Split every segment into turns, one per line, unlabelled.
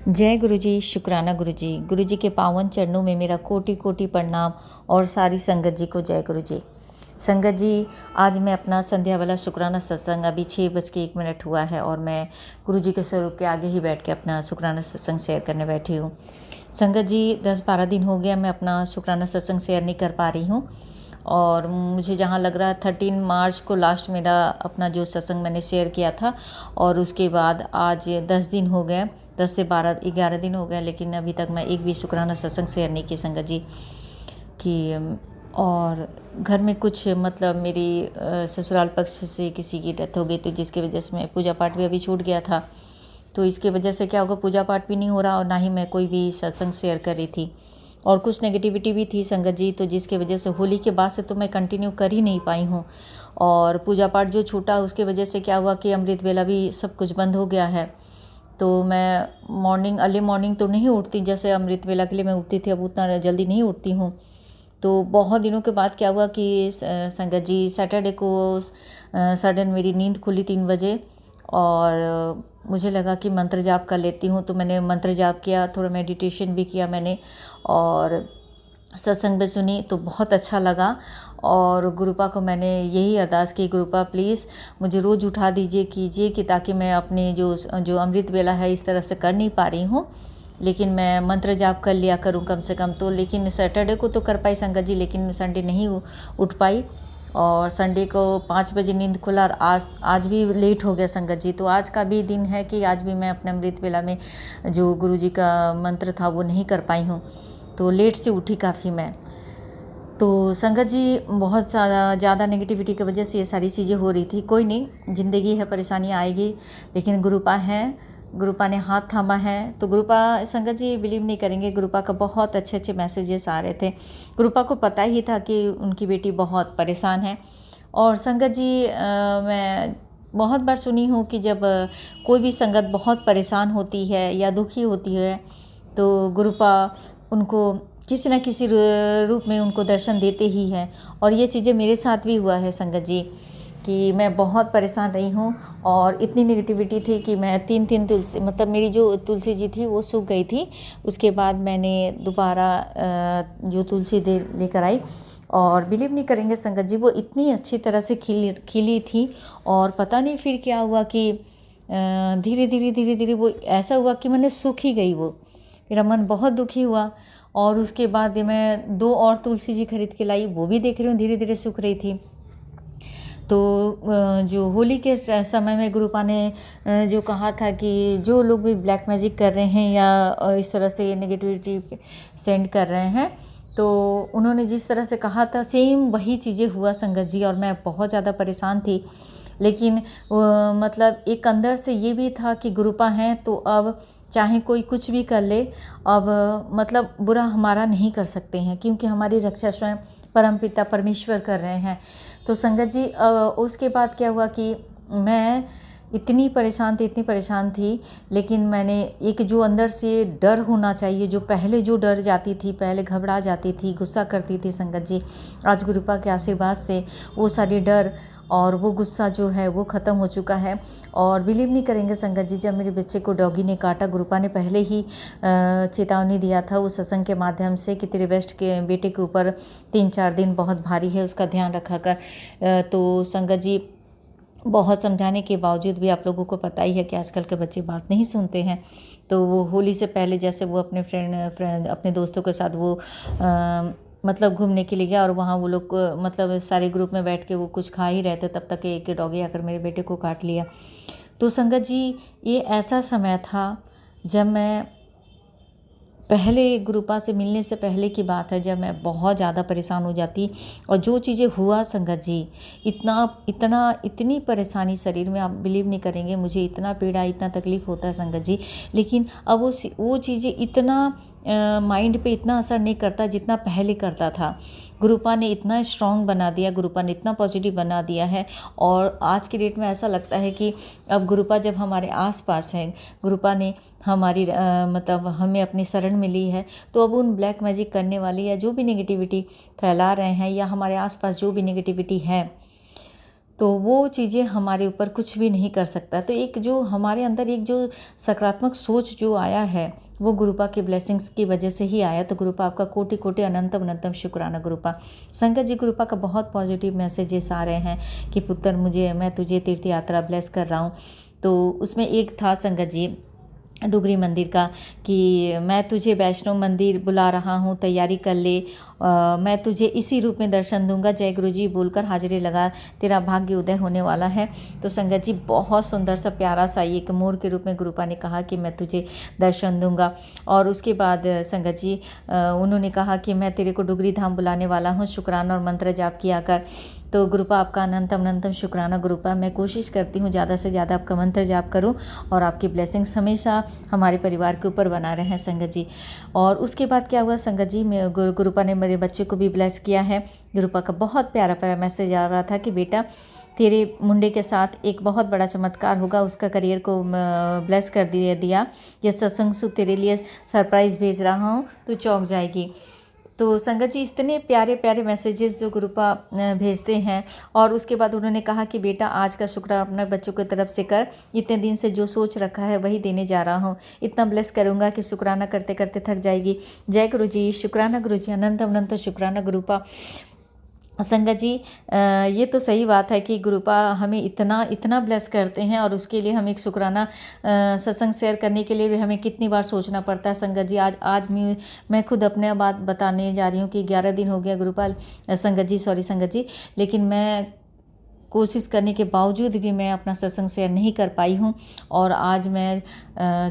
जय गुरु जी, शुक्राना गुरु जी। गुरु जी के पावन चरणों में मेरा कोटि कोटि प्रणाम और सारी संगत जी को जय गुरु जी। संगत जी, आज मैं अपना संध्या वाला शुक्राना सत्संग अभी 6:01 हुआ है और मैं गुरु जी के स्वरूप के आगे ही बैठ के अपना शुक्राना सत्संग शेयर करने बैठी हूँ। संगत जी, 10-12 दिन हो गया मैं अपना शुक्राना सत्संग शेयर नहीं कर पा रही हूँ और मुझे जहाँ लग रहा है 13 मार्च को लास्ट मेरा अपना जो सत्संग मैंने शेयर किया था और उसके बाद आज 10 दिन हो गए, 10 से 12-11 दिन हो गए, लेकिन अभी तक मैं एक भी शुक्राना सत्संग शेयर नहीं की संगत जी कि। और घर में कुछ मतलब मेरी ससुराल पक्ष से किसी की डेथ हो गई, तो जिसकी वजह से मैं पूजा पाठ भी अभी छूट गया था। तो इसके वजह से क्या होगा, पूजा पाठ भी नहीं हो रहा और ना ही मैं कोई भी सत्संग शेयर कर रही थी और कुछ नेगेटिविटी भी थी संगत जी, तो जिसके वजह से होली के बाद से तो मैं कंटिन्यू कर ही नहीं पाई हूँ। और पूजा पाठ जो छूटा उसके वजह से क्या हुआ कि अमृत वेला भी सब कुछ बंद हो गया है। तो मैं अर्ली मॉर्निंग तो नहीं उठती, जैसे अमृत वेला के लिए मैं उठती थी, अब उतना जल्दी नहीं उठती हूँ। तो बहुत दिनों के बाद क्या हुआ कि संगत जी सैटरडे को सडन मेरी नींद खुली 3 बजे और मुझे लगा कि मंत्र जाप कर लेती हूँ, तो मैंने मंत्र जाप किया, थोड़ा मेडिटेशन भी किया मैंने और सत्संग भी सुनी, तो बहुत अच्छा लगा। और गुरुपा को मैंने यही अरदास की, गुरुपा प्लीज़ मुझे रोज़ उठा दीजिए कीजिए कि ताकि मैं अपने जो अमृत वेला है इस तरह से कर नहीं पा रही हूँ, लेकिन मैं मंत्र जाप कर लिया करूँ कम से कम। तो लेकिन सैटरडे को तो कर पाई संगत जी, लेकिन संडे नहीं उठ पाई और संडे को 5 बजे नींद खुला और आज भी लेट हो गया संगत जी। तो आज का भी दिन है कि आज भी मैं अपने अमृत वेला में जो गुरु जी का मंत्र था वो नहीं कर पाई हूँ, तो लेट से उठी काफ़ी मैं। तो संगत जी, बहुत ज़्यादा नेगेटिविटी की वजह से ये सारी चीज़ें हो रही थी। कोई नहीं, ज़िंदगी है, परेशानियाँ आएगी, लेकिन गुरुपा है, गुरुपा ने हाथ थामा है। तो गुरुपा संगत जी बिलीव नहीं करेंगे, गुरुपा का बहुत अच्छे मैसेजेस आ रहे थे। गुरुपा को पता ही था कि उनकी बेटी बहुत परेशान है। और संगत जी मैं बहुत बार सुनी हूँ कि जब कोई भी संगत बहुत परेशान होती है या दुखी होती है तो गुरुपा उनको किसी न किसी रूप में उनको दर्शन देते ही हैं। और ये चीज़ें मेरे साथ भी हुआ है संगत जी कि मैं बहुत परेशान रही हूँ और इतनी नेगेटिविटी थी कि मैं 3 तुलसी, मतलब मेरी जो तुलसी जी थी वो सूख गई थी। उसके बाद मैंने दोबारा जो तुलसी लेकर आई और बिलीव नहीं करेंगे संगत जी, वो इतनी अच्छी तरह से खिली थी। और पता नहीं फिर क्या हुआ कि धीरे धीरे वो ऐसा हुआ कि मैंने सूख ही गई वो। मेरा मन बहुत दुखी हुआ और उसके बाद मैं 2 और तुलसी जी खरीद के लाई, वो भी देख रही हूँ धीरे धीरे सूख रही थी। तो जो होली के समय में गुरुपा ने जो कहा था कि जो लोग भी ब्लैक मैजिक कर रहे हैं या इस तरह से नेगेटिविटी सेंड कर रहे हैं, तो उन्होंने जिस तरह से कहा था सेम वही चीज़ें हुआ संगत जी। और मैं बहुत ज़्यादा परेशान थी, लेकिन मतलब एक अंदर से ये भी था कि गुरुपा हैं तो अब चाहे कोई कुछ भी कर ले, अब मतलब बुरा हमारा नहीं कर सकते हैं, क्योंकि हमारी रक्षा स्वयं परमपिता परमेश्वर कर रहे हैं। तो संगत जी उसके बाद क्या हुआ कि मैं इतनी परेशान थी, लेकिन मैंने एक जो अंदर से डर होना चाहिए, जो पहले जो डर जाती थी, पहले घबरा जाती थी, गुस्सा करती थी संगत जी, आज गुरुपा के आशीर्वाद से वो सारी डर और वो गुस्सा जो है वो ख़त्म हो चुका है। और बिलीव नहीं करेंगे संगत जी, जब मेरे बच्चे को डॉगी ने काटा, गुरुपा ने पहले ही चेतावनी दिया था उस सत्संग के माध्यम से कि तेरे बेटे के ऊपर 3-4 दिन बहुत भारी है, उसका ध्यान रखा कर। तो संगत जी बहुत समझाने के बावजूद भी, आप लोगों को पता ही है कि आजकल के बच्चे बात नहीं सुनते हैं। तो वो होली से पहले जैसे वो अपने फ्रेंड अपने दोस्तों के साथ वो मतलब घूमने के लिए गया और वहाँ वो लोग मतलब सारे ग्रुप में बैठ के वो कुछ खा ही रहे थे, तब तक एक डॉगी आकर मेरे बेटे को काट लिया। तो संगत जी ये ऐसा समय था जब मैं पहले गुरुपा से मिलने से पहले की बात है, जब मैं बहुत ज़्यादा परेशान हो जाती और जो चीज़ें हुआ संगत जी, इतनी परेशानी शरीर में, आप बिलीव नहीं करेंगे, मुझे इतना पीड़ा इतना तकलीफ़ होता है संगत जी, लेकिन अब वो चीज़ें इतना माइंड पे इतना असर नहीं करता जितना पहले करता था। गुरुपा ने इतना स्ट्रॉन्ग बना दिया, गुरुपा ने इतना पॉजिटिव बना दिया है। और आज की डेट में ऐसा लगता है कि अब गुरुपा जब हमारे आसपास है, गुरुपा ने हमारी मतलब हमें अपनी शरण मिली है, तो अब उन ब्लैक मैजिक करने वाली या जो भी नेगेटिविटी फैला रहे हैं या हमारे आसपास जो भी नेगेटिविटी है, तो वो चीज़ें हमारे ऊपर कुछ भी नहीं कर सकता। तो एक जो हमारे अंदर एक जो सकारात्मक सोच जो आया है वो गुरुपा की ब्लेसिंग्स की वजह से ही आया। तो गुरुपा आपका कोटि कोटि अनंतम अनंतम शुक्राना गुरुपा। संगत जी, गुरुपा का बहुत पॉजिटिव मैसेजेस आ रहे हैं कि पुत्र मैं तुझे तीर्थ यात्रा ब्लेस कर रहा हूँ। तो उसमें एक था संगत जी डुगरी मंदिर का कि मैं तुझे वैष्णो मंदिर बुला रहा हूँ, तैयारी कर ले, मैं तुझे इसी रूप में दर्शन दूंगा, जय गुरु जी बोलकर हाजिरी लगा, तेरा भाग्य उदय होने वाला है। तो संगत जी, बहुत सुंदर सा प्यारा सा एक मोर के रूप में गुरुपा ने कहा कि मैं तुझे दर्शन दूंगा। और उसके बाद संगत जी उन्होंने कहा कि मैं तेरे को डुगरी धाम बुलाने वाला हूँ, शुक्राना और मंत्र जाप किया कर। तो गुरुपा आपका अनंतम अनंतम शुक्राना गुरुपा। मैं कोशिश करती हूँ ज़्यादा से ज़्यादा आपका मंत्र जाप करूँ और आपकी ब्लेसिंग्स हमेशा हमारे परिवार के ऊपर बना रहे हैं संगत जी। और उसके बाद क्या हुआ संगत जी, गुरुपा ने मेरे बच्चे को भी ब्लेस किया है। गुरुपा का बहुत प्यारा प्यारा मैसेज आ रहा था कि बेटा तेरे मुंडे के साथ एक बहुत बड़ा चमत्कार होगा, उसका करियर को ब्लेस कर दिया। ये सत्संग सुख तेरे लिए सरप्राइज़ भेज रहा हूँ, तू चौंक जाएगी। तो संगत जी, इतने प्यारे प्यारे मैसेजेस जो गुरुपा भेजते हैं। और उसके बाद उन्होंने कहा कि बेटा आज का शुक्र अपने बच्चों की तरफ से कर, इतने दिन से जो सोच रखा है वही देने जा रहा हूँ, इतना ब्लेस करूँगा कि शुक्राना करते करते थक जाएगी। जय गुरु जी, शुक्राना गुरु जी, अनंत अनंत शुक्राना गुरुपा। संगत जी, ये तो सही बात है कि गुरुपा हमें इतना इतना ब्लेस करते हैं और उसके लिए हम एक शुक्राना सत्संग शेयर करने के लिए भी हमें कितनी बार सोचना पड़ता है। संगत जी, आज मैं खुद अपने बात बताने जा रही हूँ कि 11 दिन हो गया गुरुपा संगत जी, सॉरी संगत जी, लेकिन मैं कोशिश करने के बावजूद भी मैं अपना सत्संग शेयर नहीं कर पाई हूँ। और आज मैं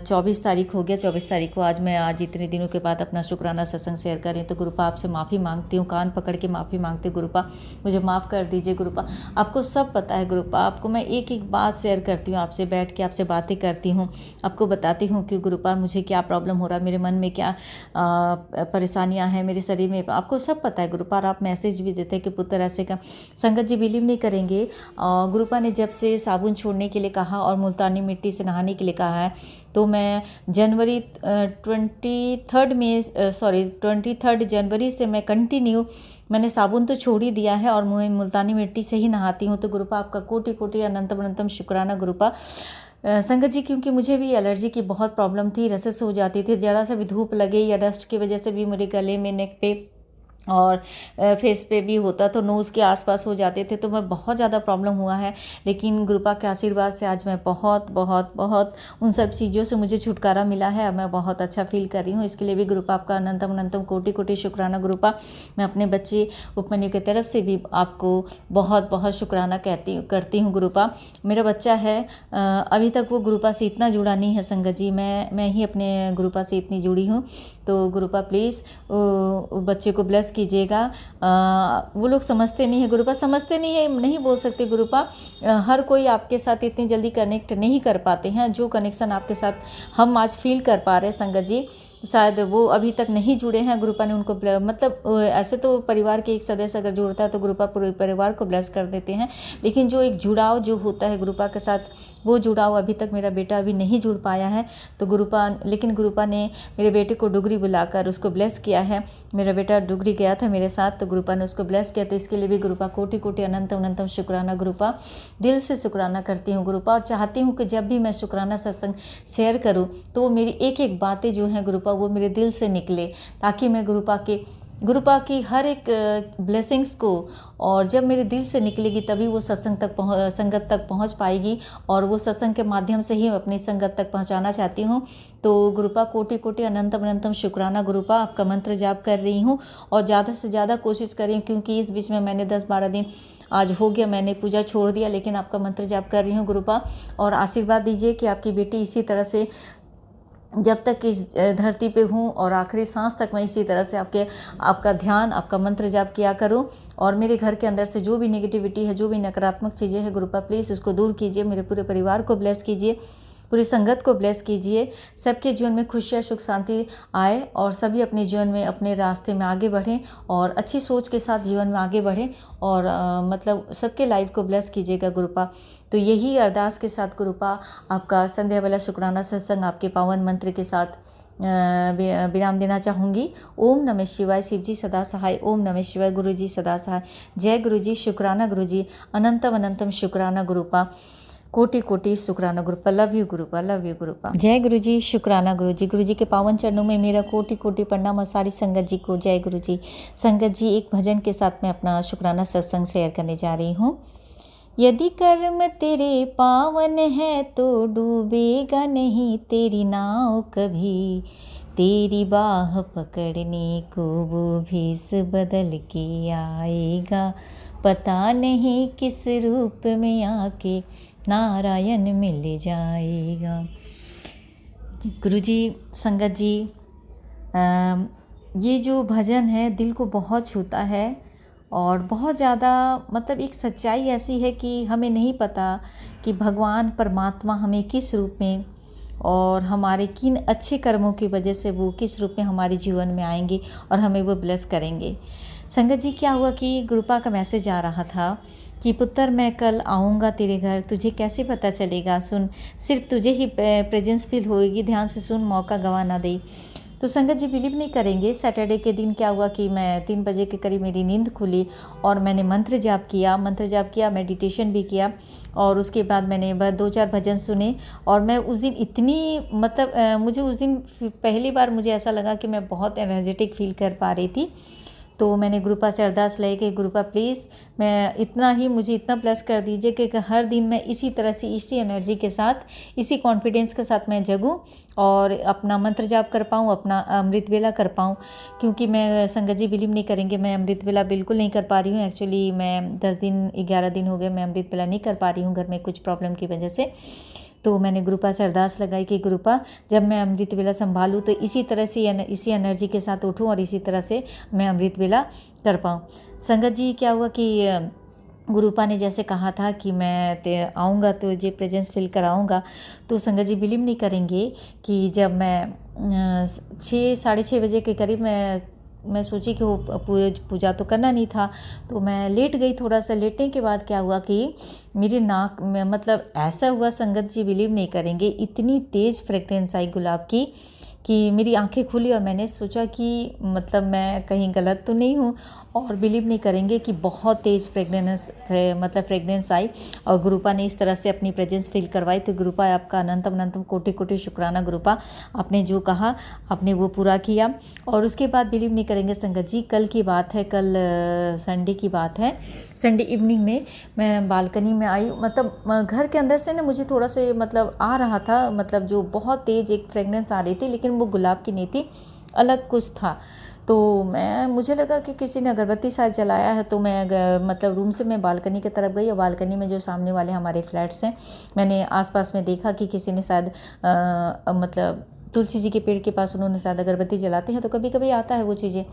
24 तारीख हो गया, 24 तारीख को आज इतने दिनों के बाद अपना शुक्राना सत्संग शेयर कर रही हूँ। तो गुरुपा आपसे माफ़ी मांगती हूँ, कान पकड़ के माफ़ी मांगती हूँ गुरुपा, मुझे माफ़ कर दीजिए गुरुपा। आपको सब पता है गुरुपा, आपको मैं एक एक बात शेयर करती हूँ, आपसे बैठ के आपसे बातें करती हूँ, आपको बताती हूँ कि गुरुपा मुझे क्या प्रॉब्लम हो रहा है, मेरे मन में क्या परेशानियाँ हैं, मेरे शरीर में, आपको सब पता है गुरुपा। और आप मैसेज भी देते हैं कि पुत्र ऐसे का। संगत जी, बिलीव नहीं करेंगे, गुरुपा ने जब से साबुन छोड़ने के लिए कहा और मुल्तानी मिट्टी से नहाने के लिए कहा है, तो मैं जनवरी 23 जनवरी से मैं कंटिन्यू मैंने साबुन तो छोड़ ही दिया है और मुझे मुल्तानी मिट्टी से ही नहाती हूँ। तो गुरुपा आपका कोटि कोटि अनंतम अनंतम शुक्राना गुरुपा। संगत जी, क्योंकि मुझे भी एलर्जी की बहुत प्रॉब्लम थी, रसेस हो जाती थी, ज़रा सा भी धूप लगे या डस्ट की वजह से भी मेरे गले में, नेक पे और फेस पे भी होता, तो नोज़ के आसपास हो जाते थे, तो मैं बहुत ज़्यादा प्रॉब्लम हुआ है। लेकिन गुरुपा के आशीर्वाद से आज मैं बहुत बहुत बहुत उन सब चीज़ों से मुझे छुटकारा मिला है और मैं बहुत अच्छा फील कर रही हूँ। इसके लिए भी गुरुपा आपका अनंतम अनंतम कोटि कोटि शुक्राना गुरुपा। मैं अपने बच्चे उपमन्यु की तरफ से भी आपको बहुत बहुत शुक्राना करती हूँ गुरुपा। मेरा बच्चा है, अभी तक वो गुरुपा से इतना जुड़ा नहीं है संगत जी, मैं ही अपने गुरुपा से इतनी जुड़ी हूँ। तो गुरुपा प्लीज़ बच्चे को ब्लेस कीजिएगा। वो लोग समझते नहीं है गुरुपा, समझते नहीं है नहीं बोल सकते गुरुपा, हर कोई आपके साथ इतनी जल्दी कनेक्ट नहीं कर पाते हैं। जो कनेक्शन आपके साथ हम आज फील कर पा रहे हैं संगत जी, शायद वो अभी तक नहीं जुड़े हैं। गुरुपा ने उनको मतलब ऐसे तो परिवार के एक सदस्य अगर जुड़ता है तो गुरुपा पूरे परिवार को ब्लेस कर देते हैं, लेकिन जो एक जुड़ाव जो होता है गुरुपा के साथ, वो जुड़ाव अभी तक मेरा बेटा अभी नहीं जुड़ पाया है। तो लेकिन गुरुपा ने मेरे बेटे को डुगरी बुलाकर उसको ब्लेस किया है। मेरा बेटा डुगरी गया था मेरे साथ, तो गुरुपा ने उसको ब्लेस किया। तो इसके लिए भी गुरुपा कोटि कोटि अनंतम अनंतम शुक्राना गुरुपा, दिल से शुक्राना करती हूँ गुरुपा। और चाहती हूँ कि जब भी मैं शुक्राना सत्संग शेयर करूँ तो मेरी एक एक बातें जो हैं गुरुपा वो मेरे दिल से निकले, ताकि मैं गुरुपा की हर एक ब्लेसिंग्स को, और जब मेरे दिल से निकलेगी तभी वो संगत तक पहुंच पाएगी, और वो सत्संग के माध्यम से ही अपनी संगत तक पहुंचाना चाहती हूं। तो गुरुपा कोटि कोटि अनंतम अनंतम शुक्राना गुरुपा। आपका मंत्र जाप कर रही हूं और ज़्यादा से ज़्यादा कोशिश कर रही हूँ, क्योंकि इस बीच में मैंने 10-12 दिन आज हो गया मैंने पूजा छोड़ दिया, लेकिन आपका मंत्र जाप कर रही हूँ गुरुपा। और आशीर्वाद दीजिए कि आपकी बेटी इसी तरह से जब तक इस धरती पे हूँ और आखिरी सांस तक मैं इसी तरह से आपका ध्यान, आपका मंत्र जाप किया करूँ। और मेरे घर के अंदर से जो भी नेगेटिविटी है, जो भी नकारात्मक चीज़ें हैं गुरुपा, प्लीज़ उसको दूर कीजिए। मेरे पूरे परिवार को ब्लेस कीजिए, पूरी संगत को ब्लेस कीजिए। सबके जीवन में खुशियाँ, सुख, शांति आए और सभी अपने जीवन में अपने रास्ते में आगे बढ़ें और अच्छी सोच के साथ जीवन में आगे बढ़ें, और मतलब सबके लाइफ को ब्लेस कीजिएगा गुरुपा। तो यही अरदास के साथ गुरुपा आपका संध्या वाला शुक्राना सत्संग आपके पावन मंत्र के साथ विराम देना चाहूँगी। ओम नमः शिवाय, शिव जी सदा सहाय। ओम नमः शिवाय, गुरु जी सदा सहाय। जय गुरु जी, शुक्राना गुरु जी, अनंतम अनंतम शुक्राना गुरुपा, कोटि कोटि शुक्राना Gurupa. Love you Gurupa, love you Gurupa. जय गुरु जी, शुक्राना गुरु जी। गुरु जी के पावन चरणों में मेरा कोटि कोटि प्रणाम और सारी संगत जी को जय गुरु जी। संगत जी, एक भजन के साथ मैं अपना शुक्राना सत्संग शेयर करने जा रही हूँ। यदि कर्म तेरे पावन है तो डूबेगा नहीं तेरी नाव कभी, तेरी बाह पकड़ने को वो भेष बदल के आएगा, पता नहीं किस रूप में आके नारायण मिल जाएगा। गुरुजी, संगत जी, ये जो भजन है दिल को बहुत छूता है और बहुत ज़्यादा मतलब एक सच्चाई ऐसी है कि हमें नहीं पता कि भगवान परमात्मा हमें किस रूप में और हमारे किन अच्छे कर्मों की वजह से वो किस रूप में हमारे जीवन में आएंगे और हमें वो ब्लेस करेंगे। संगत जी, क्या हुआ कि गुरुपा का मैसेज आ रहा था कि पुत्र मैं कल आऊँगा तेरे घर, तुझे कैसे पता चलेगा, सुन, सिर्फ तुझे ही प्रेजेंस फील होएगी, ध्यान से सुन, मौका गवा ना दे। तो संगत जी बिलीव नहीं करेंगे, सैटरडे के दिन क्या हुआ कि मैं 3 बजे के करीब मेरी नींद खुली और मैंने मंत्र जाप किया, मेडिटेशन भी किया और उसके बाद मैंने बस 2-4 भजन सुने और मैं उस दिन इतनी मतलब मुझे उस दिन पहली बार मुझे ऐसा लगा कि मैं बहुत एनर्जेटिक फील कर पा रही थी। तो मैंने गुरुपा से अरदास लाई कि गुरुपा प्लीज़ मैं इतना ही मुझे इतना ब्लेस कर दीजिए कि हर दिन मैं इसी तरह से इसी एनर्जी के साथ इसी कॉन्फिडेंस के साथ मैं जगूं और अपना मंत्र जाप कर पाऊँ, अपना अमृत वेला कर पाऊँ। क्योंकि मैं संगत जी बिलीव नहीं करेंगे, मैं अमृत वेला बिल्कुल नहीं कर पा रही हूँ। एक्चुअली मैं 11 दिन हो गए मैं अमृत वेला नहीं कर पा रही हूँ घर में कुछ प्रॉब्लम की वजह से। तो मैंने गुरुपा से अरदास लगाई कि गुरुपा जब मैं अमृत वेला संभालूँ तो इसी तरह से इसी एनर्जी के साथ उठूँ और इसी तरह से मैं अमृत वेला कर पाऊँ। संगत जी, क्या हुआ कि गुरुपा ने जैसे कहा था कि मैं आऊँगा तो ये प्रेजेंस फील कराऊँगा, तो संगत जी बिलीव नहीं करेंगे कि जब मैं 6-6:30 बजे के करीब मैं सोची कि वो पूजा तो करना नहीं था, तो मैं लेट गई। थोड़ा सा लेटने के बाद क्या हुआ कि मेरी नाक में मतलब ऐसा हुआ, संगत जी बिलीव नहीं करेंगे, इतनी तेज़ फ्रेगरेंस आई गुलाब की कि मेरी आंखें खुली और मैंने सोचा कि मतलब मैं कहीं गलत तो नहीं हूँ। और बिलीव नहीं करेंगे कि बहुत तेज़ फ्रेगनेंस आई और गुरुपा ने इस तरह से अपनी प्रेजेंस फील करवाई। तो गुरुपा आपका अनंतम अनंतम कोटि कोटि शुक्राना गुरुपा, आपने जो कहा आपने वो पूरा किया। और उसके बाद बिलीव नहीं करेंगे संगत जी, कल की बात है, कल संडे की बात है, संडे इवनिंग में मैं बालकनी में आई, मतलब घर के अंदर से ना मुझे थोड़ा से मतलब आ रहा था, मतलब जो बहुत तेज़ एक फ्रेगनेंस आ रही थी, लेकिन वो गुलाब की नहीं थी, अलग कुछ था। तो मुझे लगा कि किसी ने अगरबत्ती शायद जलाया है, तो मैं मतलब रूम से मैं बालकनी की तरफ गई और बालकनी में जो सामने वाले हमारे फ्लैट्स हैं, मैंने आसपास में देखा कि किसी ने शायद मतलब तुलसी जी के पेड़ के पास उन्होंने शायद अगरबत्ती जलाते हैं, तो कभी कभी आता है वो चीज़ें।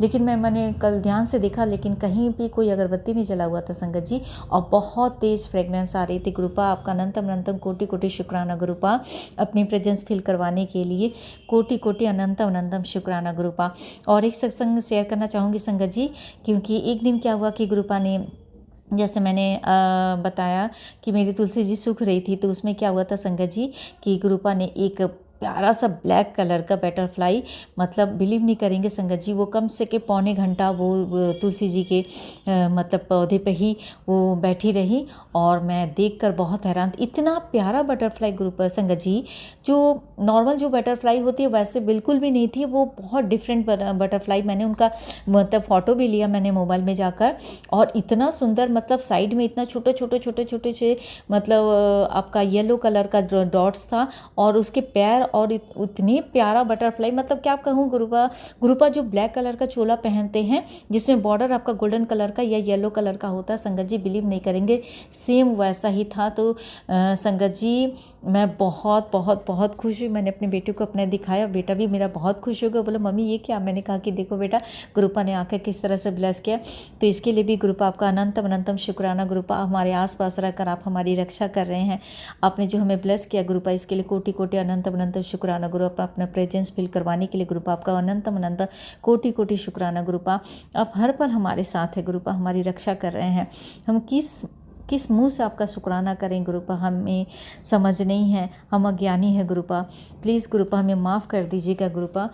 लेकिन मैंने कल ध्यान से देखा, लेकिन कहीं भी कोई अगरबत्ती नहीं जला हुआ था संगत जी, और बहुत तेज़ फ्रेगनेंस आ रही थी। गुरुपा आपका अनंतम अनंतम कोटि कोटि शुक्राना गुरुपा, अपनी प्रेजेंस फील करवाने के लिए कोटि कोटि अनंतम अनंतम शुक्राना गुरुपा। और एक सत्संग शेयर करना चाहूँगी संगत जी, क्योंकि एक दिन क्या हुआ कि गुरुपा ने जैसे मैंने बताया कि मेरी तुलसी जी सूख रही थी, तो उसमें क्या हुआ था संगत जी कि गुरुपा ने एक प्यारा सा ब्लैक कलर का बटरफ्लाई, मतलब बिलीव नहीं करेंगे संगत जी, वो कम से कम पौने घंटा वो तुलसी जी के मतलब पौधे पे ही वो बैठी रही और मैं देखकर बहुत हैरान। इतना प्यारा बटरफ्लाई ग्रुप संगत जी, जो नॉर्मल जो बटरफ्लाई होती है वैसे बिल्कुल भी नहीं थी, वो बहुत डिफरेंट बटरफ्लाई। मैंने उनका मतलब फ़ोटो भी लिया मैंने मोबाइल में जाकर, और इतना सुंदर, मतलब साइड में इतना छोटे छोटे से मतलब आपका येलो कलर का डॉट्स था और उसके पैर, और इतनी प्यारा बटरफ्लाई, मतलब क्या कहूँ। गुरुपा जो ब्लैक कलर का चोला पहनते हैं जिसमें बॉर्डर आपका गोल्डन कलर का या येलो कलर का होता है, संगत जी बिलीव नहीं करेंगे सेम वैसा ही था। तो संगत जी मैं बहुत बहुत बहुत खुश हुई। मैंने अपने बेटे को अपने दिखाया, बेटा भी मेरा बहुत खुश हो गया, बोला मम्मी ये क्या। मैंने कहा कि देखो बेटा गुरुपा ने आकर किस तरह से ब्लेस किया। तो इसके लिए भी गुरुपा आपका अनंतम अनंतम शुक्राना। गुरुपा हमारे आसपास रहकर आप हमारी रक्षा कर रहे हैं, आपने जो हमें ब्लेस किया गुरुपा, इसके लिए कोटि कोटि अनंतम अनंतम शुक्राना। गुरुपा अपना प्रेजेंस फील करवाने के लिए गुरुपा आपका अनंतम अनंत कोटि कोटि शुक्राना। गुरुपा आप हर पल हमारे साथ है, गुरुपा हमारी रक्षा कर रहे हैं। हम किस किस मुंह से आपका शुक्राना करें गुरुपा, हमें समझ नहीं है, हम अज्ञानी हैं गुरुपा। प्लीज़ गुरुपा हमें माफ़ कर दीजिएगा गुरुपा।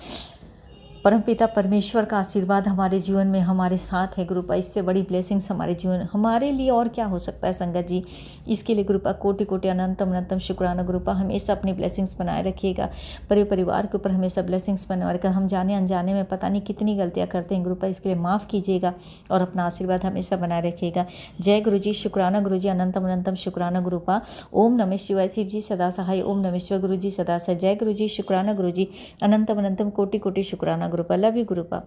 परमपिता परमेश्वर का आशीर्वाद हमारे जीवन में हमारे साथ है गुरुपा। इससे बड़ी ब्लेसिंग्स हमारे जीवन हमारे लिए और क्या हो सकता है संगत जी। इसके लिए गुरुपा कोटि कोटि अनंतम अनंतम शुक्राना गुरुपा। हमेशा अपनी ब्लेसिंग्स बनाए रखिएगा, पूरे परिवार के ऊपर हमेशा ब्लेसिंग्स बनाए रखिएगा। हम जाने अनजाने में पता नहीं कितनी गलतियाँ करते हैं गुरुपा, इसके लिए माफ़ कीजिएगा और अपना आशीर्वाद हमेशा बनाए रखिएगा। जय गुरु जी, शुक्राना गुरु जी, अनंतम अनंतम शुक्राना गुरुपा। ओम नमः शिवाय। शिव जी सदा सहाय। ओम नमः शिवाय। गुरु जी सदा सहाय। जय गुरु जी, शुक्राना गुरु जी, अनंतम अनंतम कोटि कोटि शुक्राना गुरुपा। Love you गुरुपा।